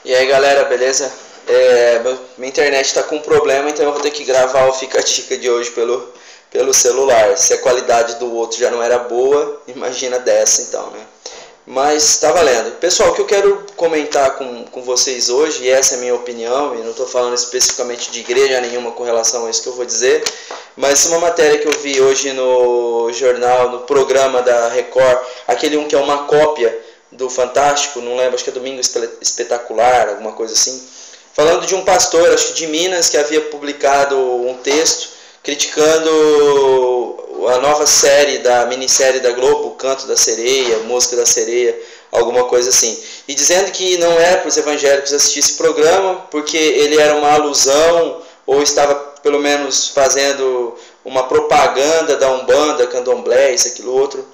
E aí galera, beleza? Minha internet está com problema, então eu vou ter que gravar o Fica a Dica de hoje pelo celular. Se a qualidade do outro já não era boa, imagina dessa então, né? Mas tá valendo. Pessoal, o que eu quero comentar com vocês hoje, e essa é a minha opinião, e não estou falando especificamente de igreja nenhuma com relação a isso que eu vou dizer, mas uma matéria que eu vi hoje no jornal, no programa da Record, aquele que é uma cópia do Fantástico, não lembro, acho que é Domingo Espetacular, alguma coisa assim, falando de um pastor, acho que de Minas, que havia publicado um texto criticando a nova minissérie da Globo, O Canto da Sereia, Música da Sereia, alguma coisa assim. E dizendo que não era para os evangélicos assistir esse programa, porque ele era uma alusão, ou estava pelo menos fazendo uma propaganda da Umbanda, Candomblé, isso, aquilo, outro.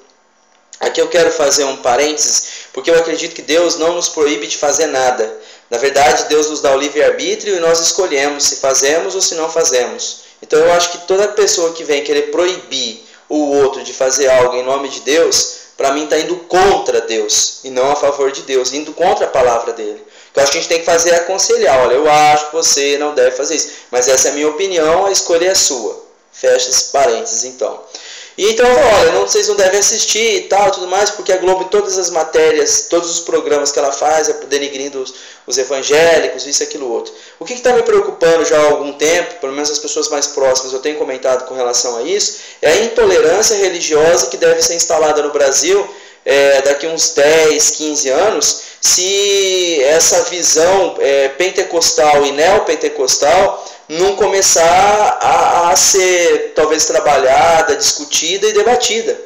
Aqui eu quero fazer um parênteses, porque eu acredito que Deus não nos proíbe de fazer nada. Na verdade, Deus nos dá o livre-arbítrio e nós escolhemos se fazemos ou se não fazemos. Então eu acho que toda pessoa que vem querer proibir o outro de fazer algo em nome de Deus, para mim está indo contra Deus e não a favor de Deus, indo contra a palavra dele. O que eu acho que a gente tem que fazer é aconselhar. Olha, eu acho que você não deve fazer isso, mas essa é a minha opinião, a escolha é sua. Fecha esse parênteses então. E então, olha, vocês não devem assistir e tal, tudo mais, porque a Globo, todas as matérias, todos os programas que ela faz, é denigrindo os evangélicos, isso, aquilo, outro. O que está me preocupando já há algum tempo, pelo menos as pessoas mais próximas, eu tenho comentado com relação a isso, é a intolerância religiosa que deve ser instalada no Brasil daqui uns 10, 15 anos, se essa visão pentecostal e neopentecostal não começar a ser talvez trabalhada, discutida e debatida.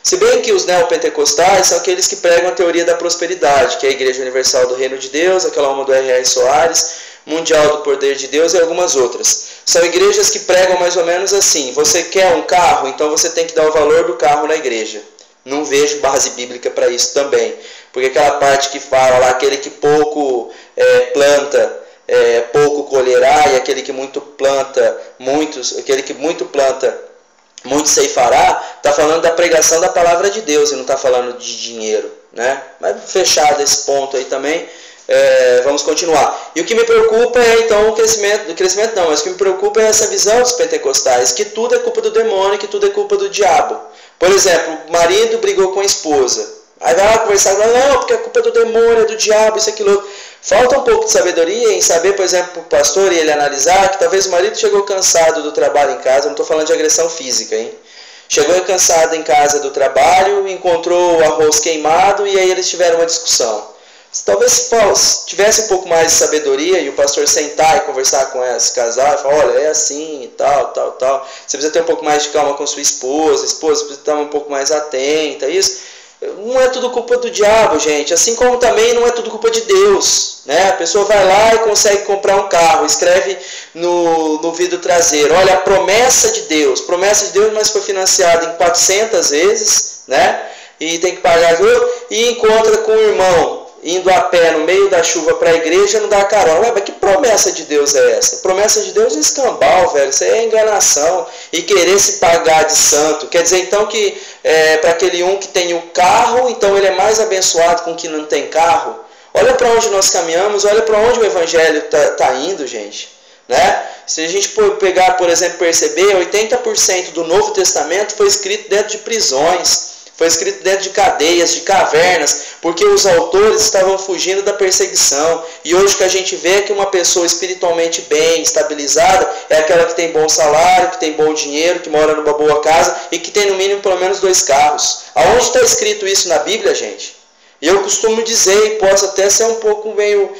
Se bem que os neopentecostais são aqueles que pregam a teoria da prosperidade, que é a Igreja Universal do Reino de Deus, aquela uma do R.R. Soares, Mundial do Poder de Deus e algumas outras. São igrejas que pregam mais ou menos assim: você quer um carro, então você tem que dar o valor do carro na igreja. Não vejo base bíblica para isso também, porque aquela parte que fala lá, aquele que pouco planta, pouco colherá, e aquele que muito planta, muito ceifará, está falando da pregação da palavra de Deus e não está falando de dinheiro, né? Mas fechado esse ponto aí também, vamos continuar. E o que me preocupa é então o crescimento não, mas o que me preocupa é essa visão dos pentecostais, que tudo é culpa do demônio, que tudo é culpa do diabo. Por exemplo, o marido brigou com a esposa, aí vai lá conversar com ela, não, porque a culpa é do demônio, é do diabo, isso, aquilo outro. Falta um pouco de sabedoria em saber, por exemplo, o pastor e ele analisar que talvez o marido chegou cansado do trabalho em casa, não estou falando de agressão física, hein? Chegou cansado em casa do trabalho, encontrou o arroz queimado e aí eles tiveram uma discussão. Talvez tivesse um pouco mais de sabedoria e o pastor sentar e conversar com esse casal e falar, olha, é assim e tal. Você precisa ter um pouco mais de calma com sua esposa precisa estar um pouco mais atenta, isso. Não é tudo culpa do diabo, gente, assim como também não é tudo culpa de Deus, né? A pessoa vai lá e consegue comprar um carro, escreve no vidro traseiro, olha, a promessa de Deus, mas foi financiada em 400 vezes, né? E tem que pagar tudo, e encontra com o irmão indo a pé no meio da chuva para a igreja, não dá carona. Ué, mas que promessa de Deus é essa? Promessa de Deus é escambau, velho. Isso é enganação e querer se pagar de santo. Quer dizer, então, que para aquele que tem o carro, então ele é mais abençoado com que não tem carro? Olha para onde nós caminhamos, olha para onde o evangelho está indo, gente. Né? Se a gente pegar, por exemplo, perceber, 80% do Novo Testamento foi escrito dentro de prisões. Foi escrito dentro de cadeias, de cavernas, porque os autores estavam fugindo da perseguição. E hoje o que a gente vê é que uma pessoa espiritualmente bem, estabilizada, é aquela que tem bom salário, que tem bom dinheiro, que mora numa boa casa e que tem no mínimo pelo menos 2 carros. Aonde está escrito isso na Bíblia, gente? E eu costumo dizer, e posso até ser um pouco meio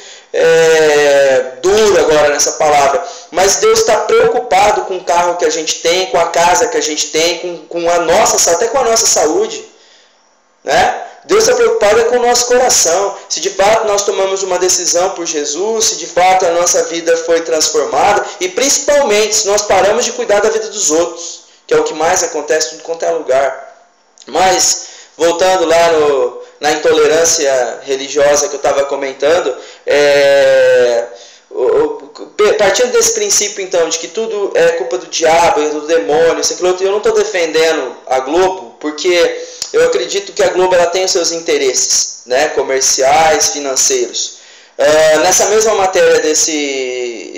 duro agora nessa palavra, mas Deus está preocupado com o carro que a gente tem, com a casa que a gente tem, com a nossa, até com a nossa saúde, né? Deus está preocupado com o nosso coração, se de fato nós tomamos uma decisão por Jesus, se de fato a nossa vida foi transformada, e principalmente se nós paramos de cuidar da vida dos outros, que é o que mais acontece em tudo quanto é lugar. Mas, voltando lá na intolerância religiosa que eu estava comentando, partindo desse princípio então de que tudo é culpa do diabo, do demônio, eu não estou defendendo a Globo, porque eu acredito que a Globo ela tem os seus interesses, né, comerciais, financeiros, Nessa mesma matéria desse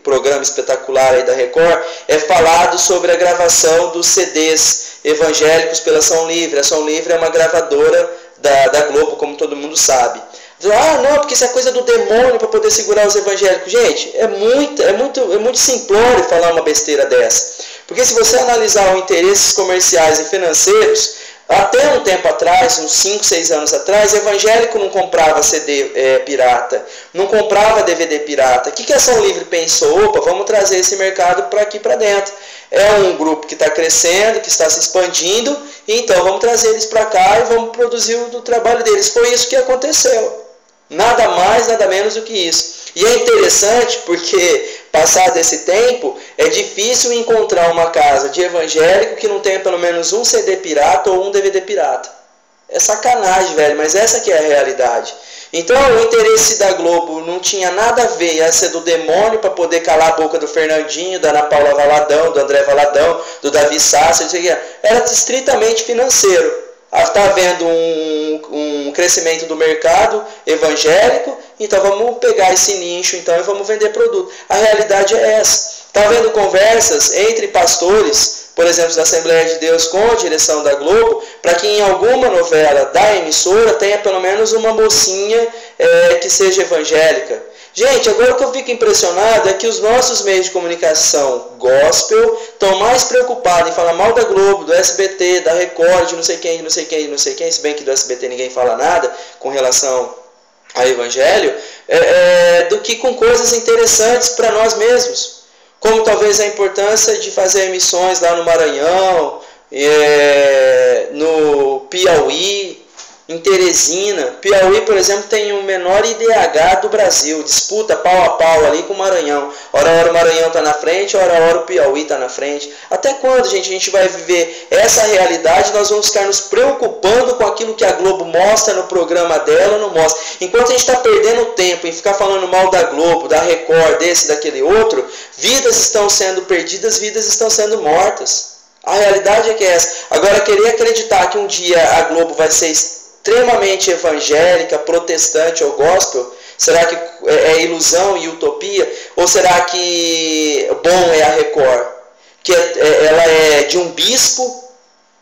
programa espetacular aí da Record, é falado sobre a gravação dos CDs evangélicos pela Ação Livre. A Ação Livre é uma gravadora da Globo, como todo mundo sabe. Não, porque isso é coisa do demônio para poder segurar os evangélicos. Gente, é muito simplório falar uma besteira dessa. Porque se você analisar os interesses comerciais e financeiros, até um tempo atrás, uns 5, 6 anos atrás, evangélico não comprava CD pirata, não comprava DVD pirata. O que a Ação Livre pensou? Opa, vamos trazer esse mercado para aqui para dentro. É um grupo que está crescendo, que está se expandindo, então vamos trazer eles para cá e vamos produzir o trabalho deles. Foi isso que aconteceu. Nada mais, nada menos do que isso. E é interessante porque, passado esse tempo, é difícil encontrar uma casa de evangélico que não tenha pelo menos um CD pirata ou um DVD pirata. É sacanagem, velho, mas essa que é a realidade. Então, o interesse da Globo não tinha nada a ver, ia ser do demônio para poder calar a boca do Fernandinho, da Ana Paula Valadão, do André Valadão, do Davi Sassi, não sei o que. Era estritamente financeiro. Está havendo um crescimento do mercado evangélico, então vamos pegar esse nicho então, e vamos vender produto. A realidade é essa. Está havendo conversas entre pastores, por exemplo, da Assembleia de Deus com a direção da Globo, para que em alguma novela da emissora tenha pelo menos uma mocinha que seja evangélica. Gente, agora o que eu fico impressionado é que os nossos meios de comunicação gospel estão mais preocupados em falar mal da Globo, do SBT, da Record, de não sei quem, se bem que do SBT ninguém fala nada com relação ao evangelho, do que com coisas interessantes para nós mesmos. Como talvez a importância de fazer emissões lá no Maranhão, no Piauí, em Teresina. Piauí, por exemplo, tem o menor IDH do Brasil, disputa pau a pau ali com o Maranhão. Ora o Maranhão está na frente, ora o Piauí está na frente. Até quando, gente, a gente vai viver essa realidade? Nós vamos ficar nos preocupando com aquilo que a Globo mostra no programa dela ou não mostra. Enquanto a gente está perdendo tempo em ficar falando mal da Globo, da Record, desse, daquele outro, vidas estão sendo perdidas, vidas estão sendo mortas. A realidade é que é essa. Agora, querer acreditar que um dia a Globo vai ser extremamente evangélica, protestante ou gospel, será que é ilusão e utopia? Ou será que bom é a Record? Que ela é de um bispo,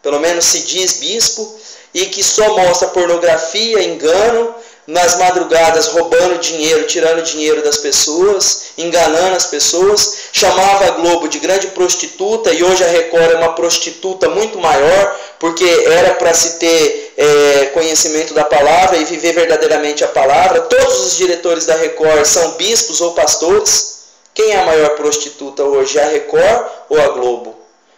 pelo menos se diz bispo, e que só mostra pornografia, engano, nas madrugadas roubando dinheiro, tirando dinheiro das pessoas, enganando as pessoas, chamava a Globo de grande prostituta, e hoje a Record é uma prostituta muito maior, porque era para se ter conhecimento da palavra e viver verdadeiramente a palavra. Todos os diretores da Record são bispos ou pastores. Quem é a maior prostituta hoje, a Record ou a Globo?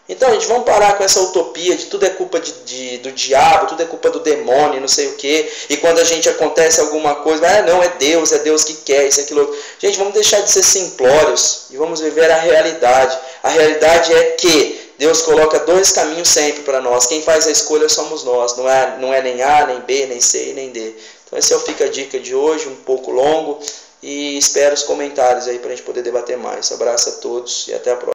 Então, gente, vamos parar com essa utopia de tudo é culpa do diabo, tudo é culpa do demônio, não sei o quê. E quando a gente acontece alguma coisa, não, é Deus que quer, isso, aquilo outro. Gente, vamos deixar de ser simplórios e vamos viver a realidade. A realidade é que Deus coloca 2 caminhos sempre para nós. Quem faz a escolha somos nós. Não é nem A, nem B, nem C, nem D. Então, esse é o Fica a Dica de hoje, um pouco longo. E espero os comentários aí para a gente poder debater mais. Um abraço a todos e até a próxima.